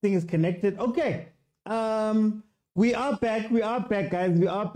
thing is connected. Okay. We are back, guys. We are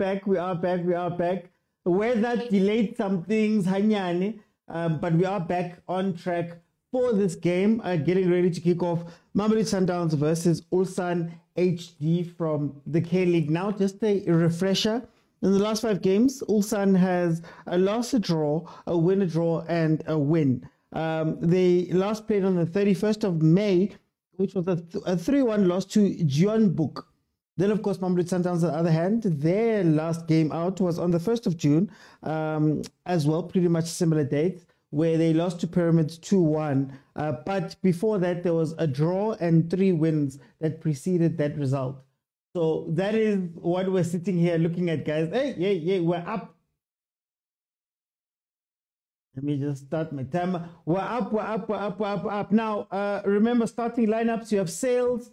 back. Weather delayed some things, hanyane, but we are back on track for this game. Getting ready to kick off Mamelodi Sundowns versus ULSAN HD from the K League. Now, just a refresher. In the last 5 games, ULSAN has a loss, a draw, a win, a draw, and a win. They last played on the 31st of May, which was a 3-1 loss to Jeonbuk. Then, of course, Mamelodi Sundowns, on the other hand, their last game out was on the 1st of June, as well, pretty much similar dates, where they lost to Pyramids 2-1. But before that, there was a draw and 3 wins that preceded that result. So that is what we're sitting here looking at, guys. Hey, we're up. Let me just start my timer. We're up. Now, remember, starting lineups, you have Sales.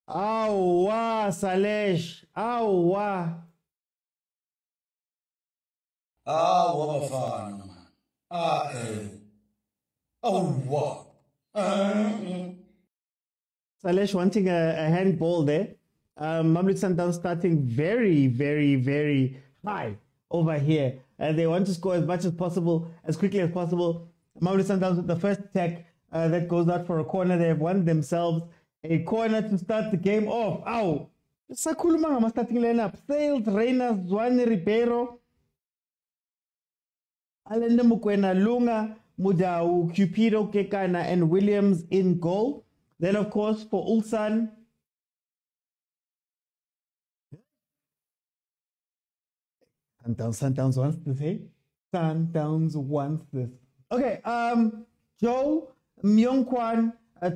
Awa, Salesh. Awa. Bafana, man. Awa. Salesh wanting a handball there. Mamelodi Sundowns starting very, very, very high over here. They want to score as much as possible, as quickly as possible. Mamelodi Sundowns with the first attack that goes out for a corner. They have won themselves a corner to start the game off. Ow! Sakhuluma ngama starting lineup. Sales, Reina, Zwane, Ribeiro, Alende Mokwena, Lunga, Mudau, Cupido, Kekana, and Williams in goal. Then, of course, for ULSAN, Sundowns wants this, hey? Sundowns wants this. Okay, Joe, Myongkwan,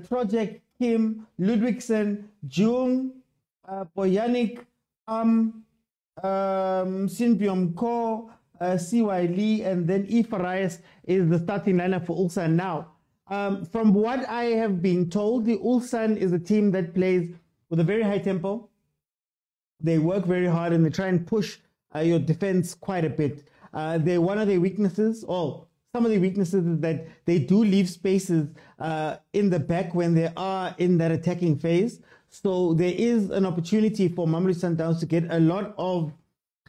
Project Kim, Ludwigsen, Jung, Boyanik, Sinbyom Ko, CY Lee, and then Ifarias is the starting lineup for ULSAN now. From what I have been told, the ULSAN is a team that plays with a very high tempo. They work very hard and they try and push your defense quite a bit. One of their weaknesses, or some of the weaknesses, is that they do leave spaces in the back when they are in that attacking phase. So there is an opportunity for Mamelodi Sundowns to get a lot of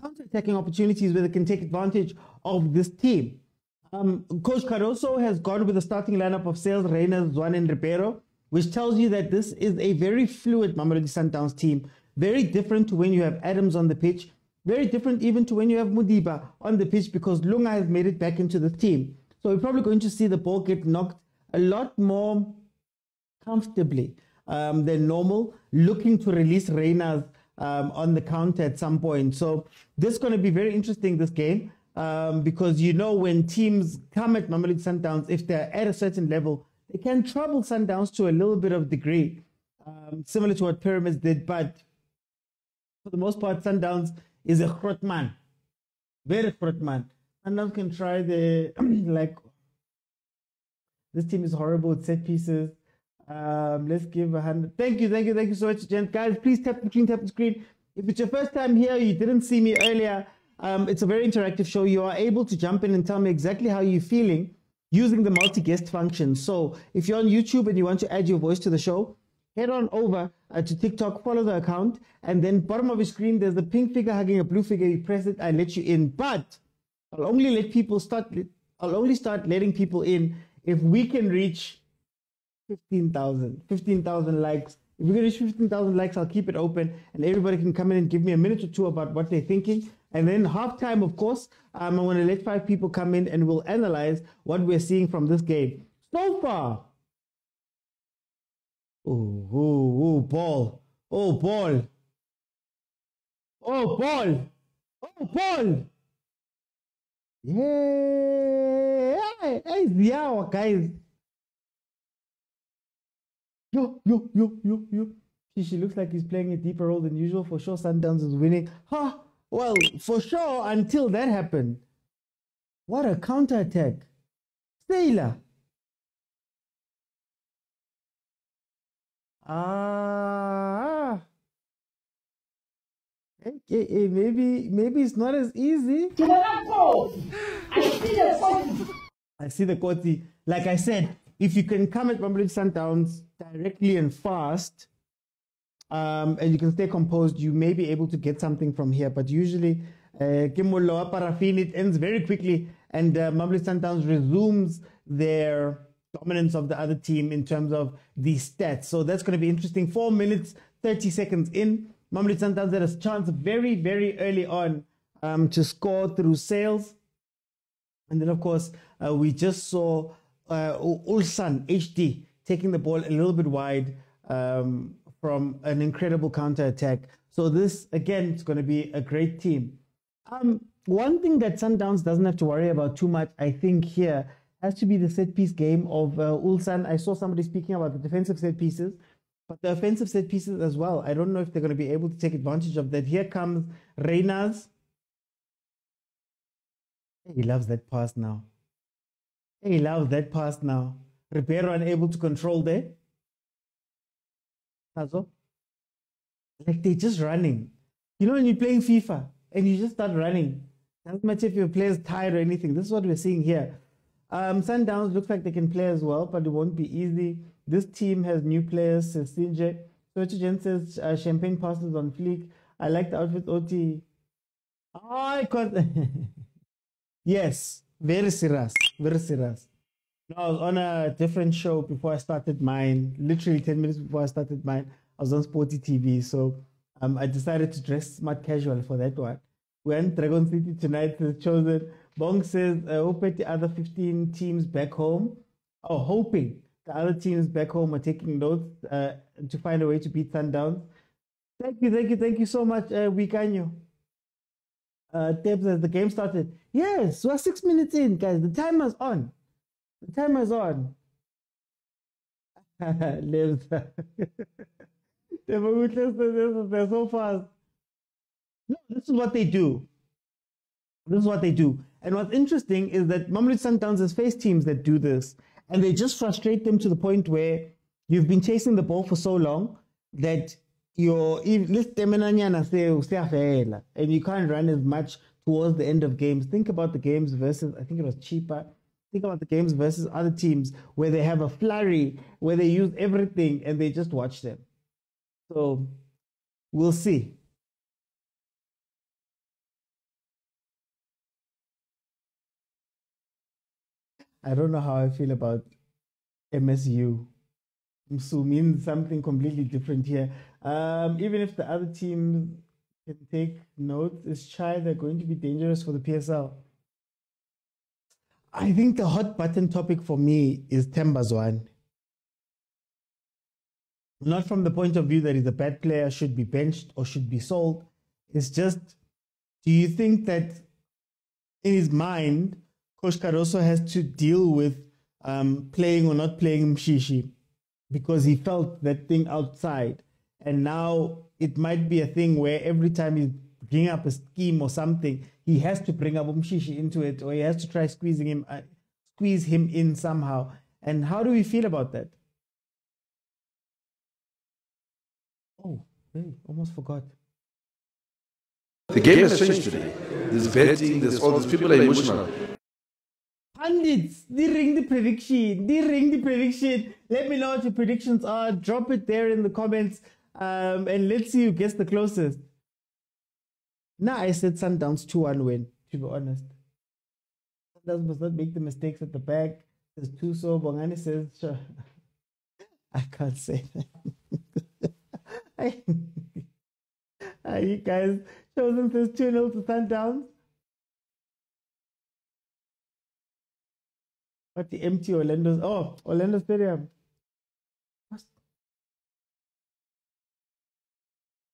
counter-attacking opportunities where they can take advantage of this team. Coach Cardoso has gone with a starting lineup of Sales, Reina, Zwane, and Ribeiro, which tells you that this is a very fluid Mamelodi Sundowns team. Very different to when you have Adams on the pitch. Very different even to when you have Mudiba on the pitch, because Lunga has made it back into the team. So we're probably going to see the ball get knocked a lot more comfortably than normal, looking to release Reina's on the counter at some point. So this is going to be very interesting, this game, because you know when teams come at Mamelodi Sundowns, if they're at a certain level, they can trouble Sundowns to a little bit of degree, similar to what Pyramids did. But for the most part, Sundowns is a Grotman, very Grotman. Sundowns can try the this team is horrible with set pieces. Let's give a hand. Thank you so much, gents. Guys, please tap the screen. If it's your first time here, you didn't see me earlier, it's a very interactive show. You are able to jump in and tell me exactly how you're feeling using the multi-guest function. So if you're on YouTube and you want to add your voice to the show, head on over to TikTok, follow the account, and then bottom of your screen, there's a pink figure hugging a blue figure. You press it, I let you in. But I'll only start letting people in if we can reach 15,000 likes. If we can reach 15,000 likes, I'll keep it open and everybody can come in and give me a minute or two about what they're thinking. And then halftime, of course, I want to let 5 people come in and we'll analyze what we're seeing from this game so far. Ball. Yeah. Hey, Ziawa, guys. Yo. She looks like he's playing a deeper role than usual. For sure, Sundowns is winning. Well, for sure, until that happened. What a counter-attack. Sailor. Maybe it's not as easy. I see the Kotsi. Like I said, if you can come at Mamelodi Sundowns directly and fast, and you can stay composed, you may be able to get something from here. But usually, Kimoloa Parafin, it ends very quickly, and Mamelodi Sundowns resumes their dominance of the other team in terms of the stats. So that's going to be interesting. 4 minutes, 30 seconds in. Mamelodi Sundowns had a chance very, very early on to score through Sales. And then, of course, we just saw ULSAN HD taking the ball a little bit wide from an incredible counter-attack. So this, again, is going to be a great team. One thing that Sundowns doesn't have to worry about too much, I think, here has to be the set-piece game of ULSAN. I saw somebody speaking about the defensive set pieces, but the offensive set pieces as well. I don't know if they're going to be able to take advantage of that. Here comes Reyners. He loves that pass now. He loves that pass now. Ribeiro unable to control there. Also, like they're just running. You know, when you're playing FIFA and you just start running, doesn't matter if your player's tired or anything. This is what we're seeing here. Sundowns looks like they can play as well, but it won't be easy. This team has new players. Sinje. Soweto says champagne passes on fleek. I like the outfit, OT. Oh, I can't. Yes, very serious, very serious. No, I was on a different show before I started mine. Literally 10 minutes before I started mine, I was on Sporty TV. So I decided to dress smart casual for that one. We're in Dragon City tonight. Is chosen. Bong says, hoping the other 15 teams back home. Oh, hoping the other teams back home are taking notes to find a way to beat Sundowns. Thank you so much, Wikanyo. Deb says the game started. Yes, we're 6 minutes in, guys. The timer's on. The timer's on. Lives. They're so fast. No, this is what they do. This is what they do. And what's interesting is that Mamelodi Sundowns has faced teams that do this, and they just frustrate them to the point where you've been chasing the ball for so long that and you can't run as much towards the end of games. Think about the games versus, I think it was cheaper. Think about the games versus other teams where they have a flurry, where they use everything and they just watch them. So we'll see. I don't know how I feel about MSU. So means something completely different here. Even if the other teams can take notes, is Chai they're going to be dangerous for the PSL? I think the hot button topic for me is Tembazwan. Not from the point of view that he's a bad player, should be benched or should be sold. It's just, do you think that in his mind, Coach Caruso has to deal with playing or not playing Mshishi? Because he felt that thing outside. And now it might be a thing where every time he's bringing up a scheme or something, he has to bring up Mshishi into it, or he has to try squeeze him in somehow. And how do we feel about that? Oh, hey, almost forgot. The game has changed today. There's betting, there's all these people are emotional. Pundits, they ring the prediction. Let me know what your predictions are. Drop it there in the comments. And let's see who gets the closest. Now I said Sundowns 2-1 win, to be honest. Sundowns must not make the mistakes at the back. There's two so Bongani says, sure. I can't say that. You guys, Chosen says 2-0 to Sundowns. But the empty Orlando's, Orlando Stadium.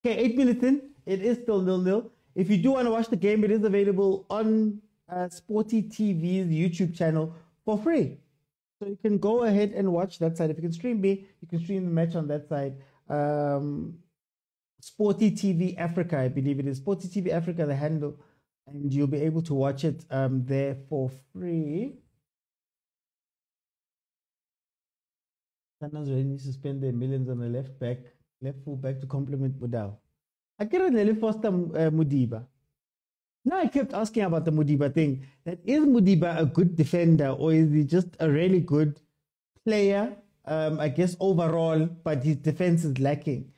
Okay, 8 minutes in, it is still 0-0. If you do want to watch the game, it is available on Sporty TV's YouTube channel for free. So you can go ahead and watch that side. If you can stream me, you can stream the match on that side. Sporty TV Africa, I believe it is. Sporty TV Africa, the handle. And you'll be able to watch it there for free. Sundowns really needs to spend their millions on a left full back to complement Budao. I get a Nelly Foster Mudiba. Now I kept asking about the Mudiba thing. That is Mudiba a good defender or is he just a really good player? I guess overall, but his defense is lacking.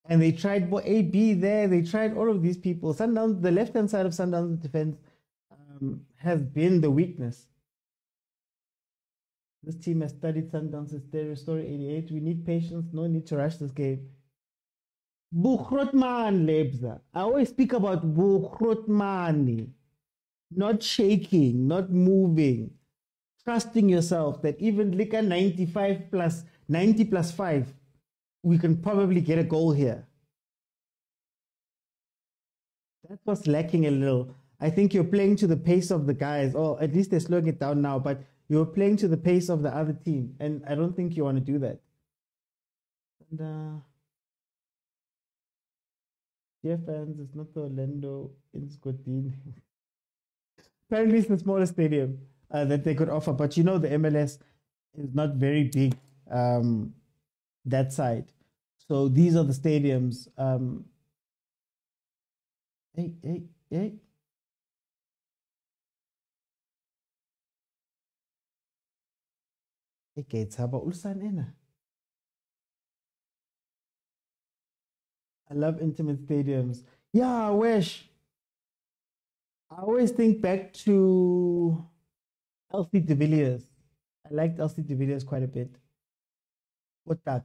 And they tried AB there. They tried all of these people. Sundowns, the left-hand side of Sundowns' defense has been the weakness. This team has studied Sundowns' story 88. We need patience. No need to rush this game. Buchrotman Lebza. I always speak about Buchrotmani. Not shaking, not moving. Trusting yourself that even Lika 95 plus 90 plus 5, we can probably get a goal here. That was lacking a little. I think you're playing to the pace of the guys, or at least they're slowing it down now, but you're playing to the pace of the other team, and I don't think you want to do that. And dear fans, it's not the Orlando in Scotland. Apparently, it's the smallest stadium that they could offer, but you know the MLS is not very big that side. So these are the stadiums. Hey. Okay, it's about ULSAN in. I love intimate stadiums. Yeah, I wish. I always think back to LC de Villiers. I liked LC de Villiers quite a bit. What that?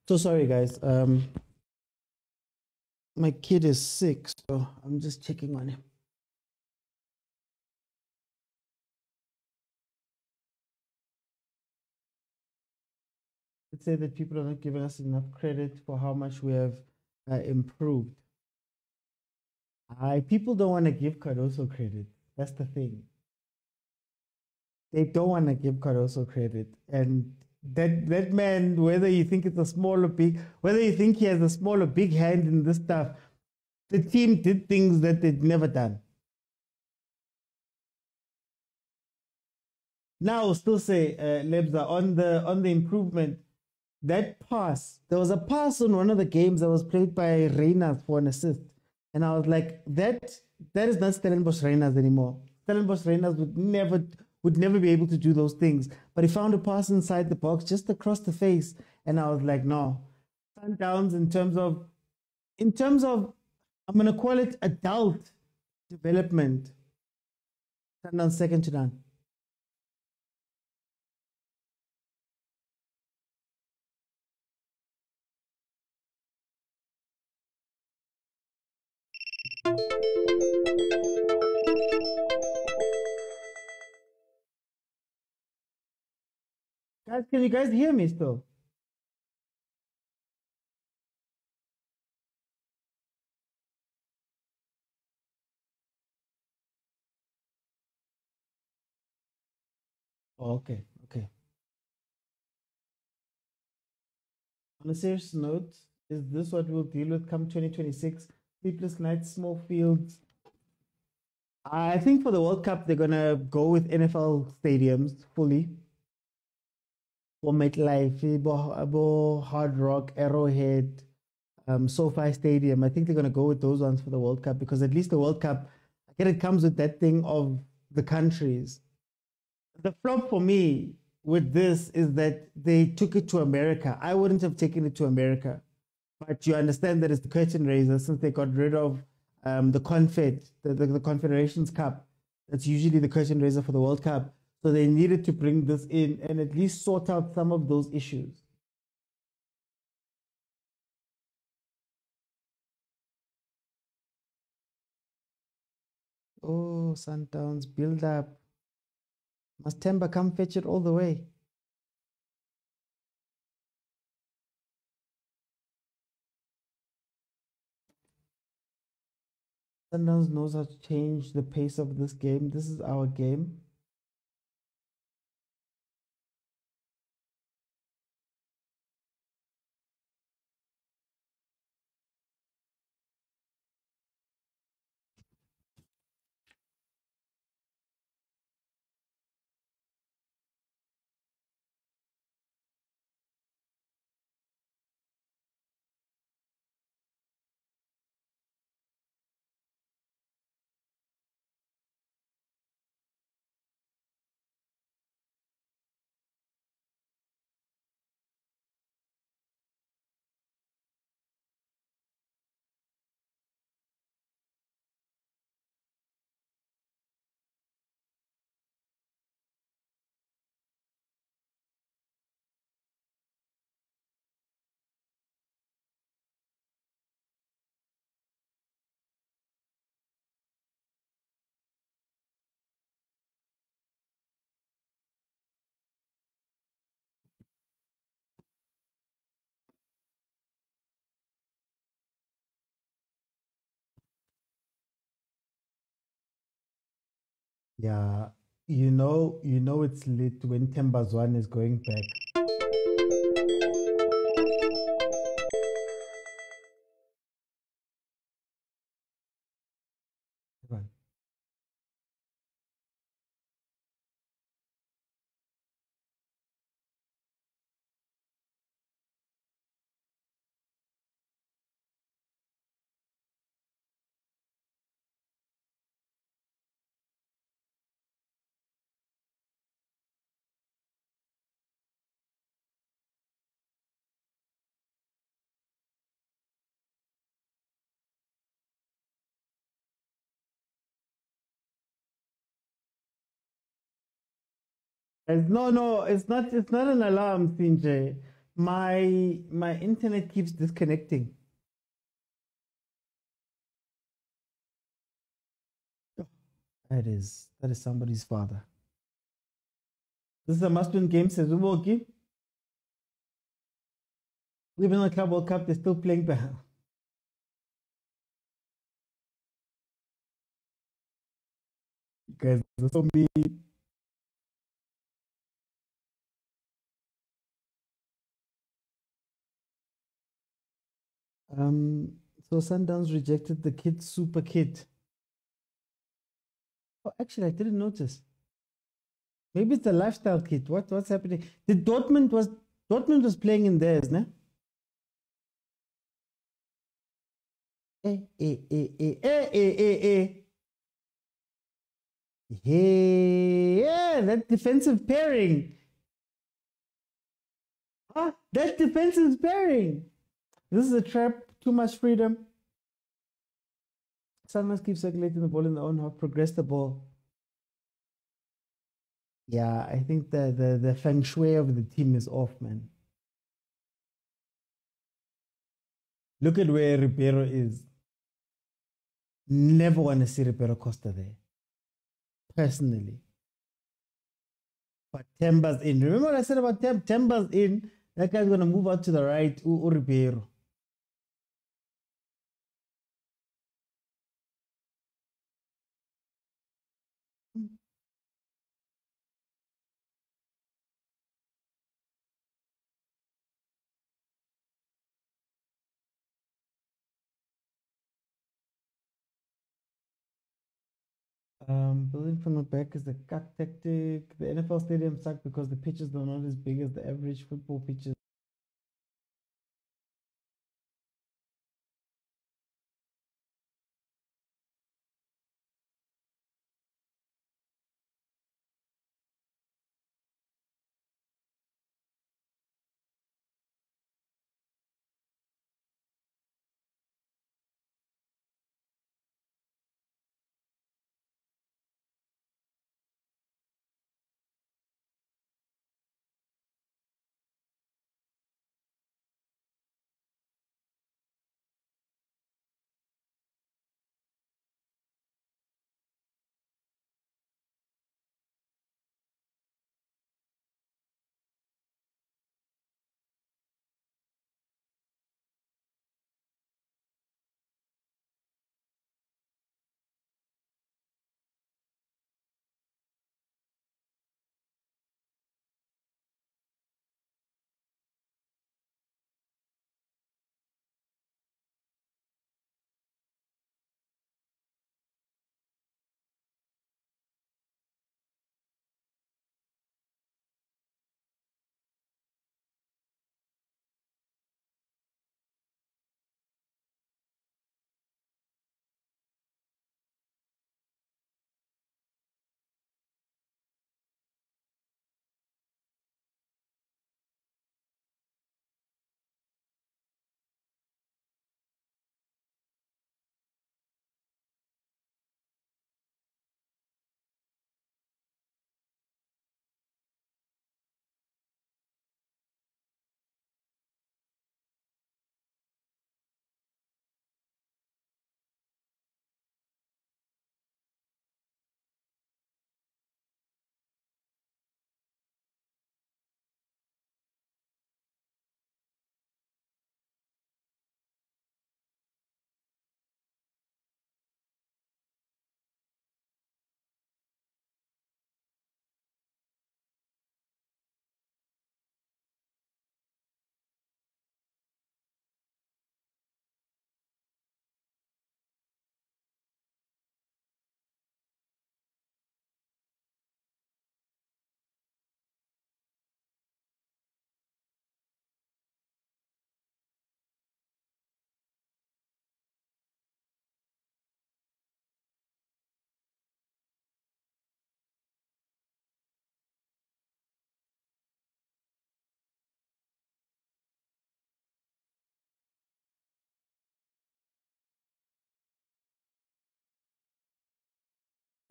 So sorry, guys. My kid is sick, so I'm just checking on him. Let's say that people are not giving us enough credit for how much we have improved. People don't want to give Cardoso credit. That's the thing. They don't want to give Cardoso credit. And that man, whether you think it's a small or big, whether you think he has a small or big hand in this stuff, the team did things that they'd never done. Now I'll still say, Lebza, on the improvement, that pass, there was a pass on one of the games that was played by Reyners for an assist. And I was like, that is not Stellenbosch Reyners anymore. Stellenbosch Reyners would never be able to do those things. But he found a pass inside the box just across the face. And I was like, no. Sundowns in terms of, I'm going to call it adult development. Sundowns second to none. Guys, can you guys hear me still? Oh, okay. On a serious note, is this what we'll deal with come 2026? Sleepless nights, small fields. I think for the World Cup, they're going to go with NFL stadiums fully. For MetLife, Hard Rock, Arrowhead, SoFi Stadium. I think they're going to go with those ones for the World Cup because at least the World Cup, again, it comes with that thing of the countries. The flop for me with this is that they took it to America. I wouldn't have taken it to America. But you understand that it's the curtain raiser since they got rid of the Confederations Cup. That's usually the curtain raiser for the World Cup. So they needed to bring this in and at least sort out some of those issues. Oh, Sundowns, build up. Must Temba come fetch it all the way. Sundowns knows how to change the pace of this game. This is our game. Yeah, you know it's lit when Tembazwan is going back. Come on. No, it's not. It's not an alarm, Sinjay. My internet keeps disconnecting. Oh, that is somebody's father. This is a must-win game, says Uboki. Even on the Club World Cup, they're still playing behind. Guys, are so mean. So Sundowns rejected the kid super kid. Oh, actually, I didn't notice. Maybe it's a lifestyle kit. What's happening? Dortmund was playing in theirs, ne? Hey, yeah, that defensive pairing. Ah, that defensive pairing. This is a trap. Too much freedom. Sun must keep circulating the ball in their own half, progress the ball. Yeah, I think the feng shui of the team is off, man. Look at where Ribeiro is. Never want to see Ribeiro Costa there, personally. But Temba's in. Remember what I said about Temba's in? That guy's going to move out to the right, Ribeiro. Building from the back is the cut tactic. The NFL stadium sucked because the pitches are not as big as the average football pitches.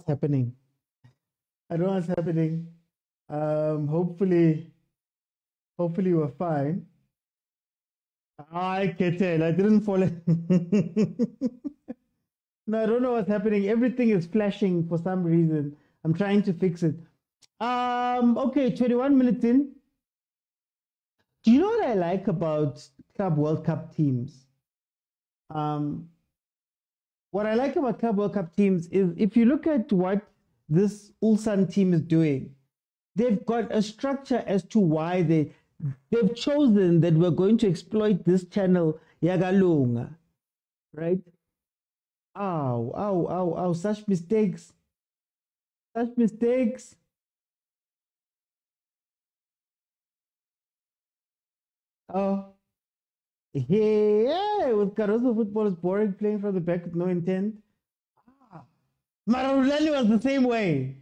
happening. I don't know what's happening. Hopefully we're fine. I can tell. I didn't fall. No, I don't know what's happening. Everything is flashing for some reason. I'm trying to fix it. Okay, 21 minutes in. Do you know what I like about Club World Cup teams? What I like about Club World Cup teams is if you look at what this ULSAN team is doing, they've got a structure as to why they've chosen that we're going to exploit this channel, Yagalunga, right? Ow, such mistakes. Such mistakes. Oh, yeah, with Caruso, football is boring, playing from the back with no intent. Marulani was the same way.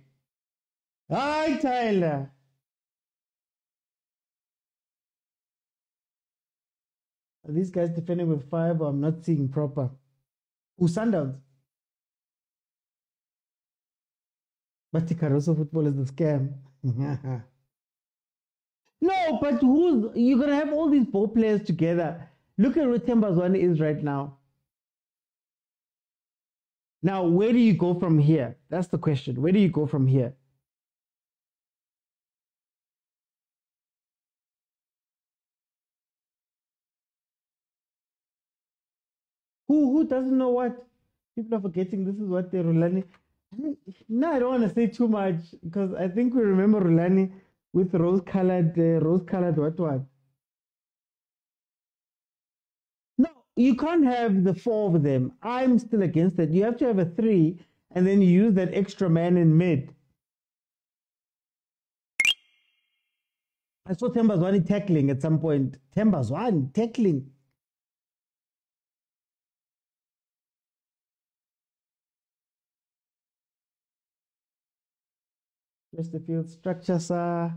Hi, Tyler. Are these guys defending with fire, but I'm not seeing proper. Sundowns. But the Caruso football is a scam. No, but you're going to have all these ball players together. Look at where Tembazwane is right now. Now, where do you go from here? That's the question. Where do you go from here? Who doesn't know what? People are forgetting this is what they're Rulani. No, I don't want to say too much because I think we remember Rulani with rose-colored what? No, you can't have the four of them. I'm still against it. You have to have a three and then you use that extra man in mid. I saw Tembazwane tackling at some point. Tembazwane tackling. Just the field structure, sir.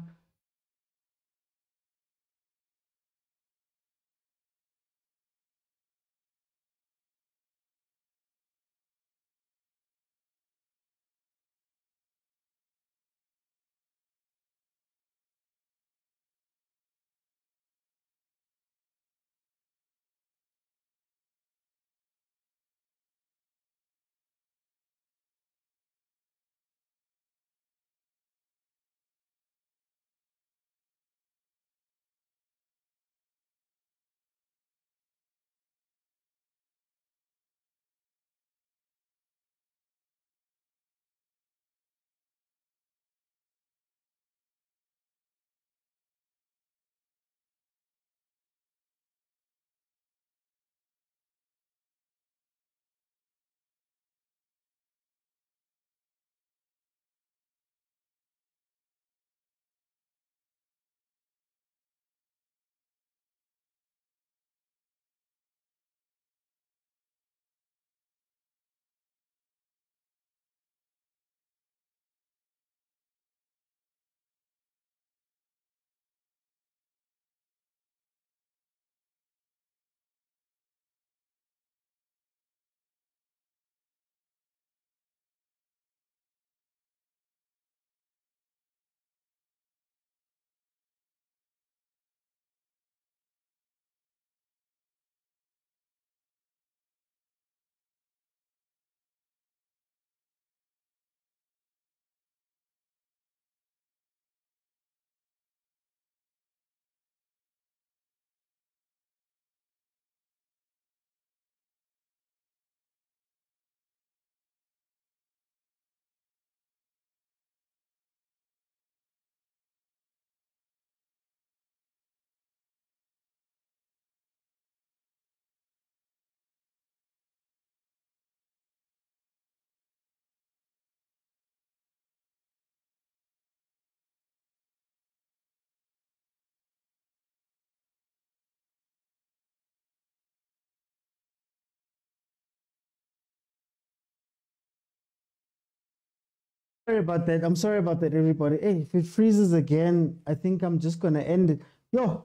Sorry about that. I'm sorry about that, everybody. Hey, if it freezes again, I think I'm just going to end it. Yo,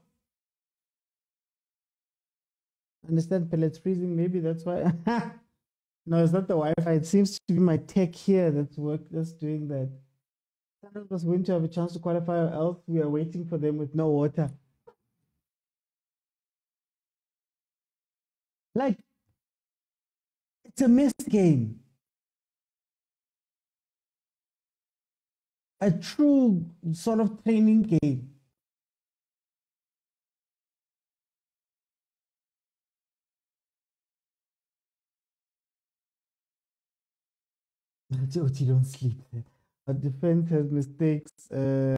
understand pellets freezing. Maybe that's why. No, it's not the Wi-Fi. It seems to be my tech here that's doing that. None of us going to have a chance to qualify, or else we are waiting for them with no water. Like, it's a missed game. A true sort of training game. You don't sleep there. Our defense has mistakes. We're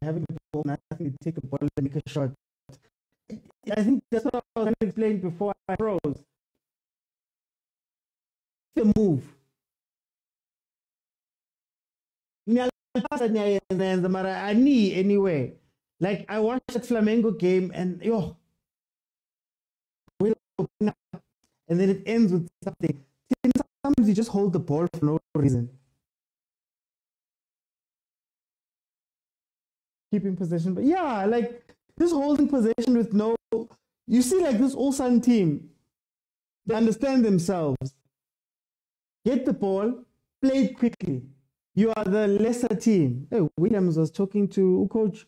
having the ball, nothing to take a ball and make a shot. I think that's what I was trying to explain before I froze. The move. I need anyway. Like, I watched that Flamengo game and and then it ends with something. Sometimes you just hold the ball for no reason. Keeping possession, but yeah, like just holding possession with no. You see, like this ULSAN team, they understand themselves. Get the ball, play it quickly. You are the lesser team. Hey, Williams was talking to coach.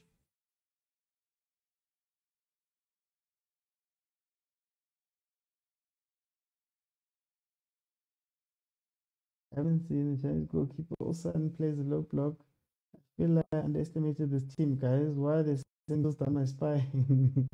I haven't seen the Chinese goalkeeper. ULSAN plays a low block. I feel like I underestimated this team, guys. Why are they singles down my spine?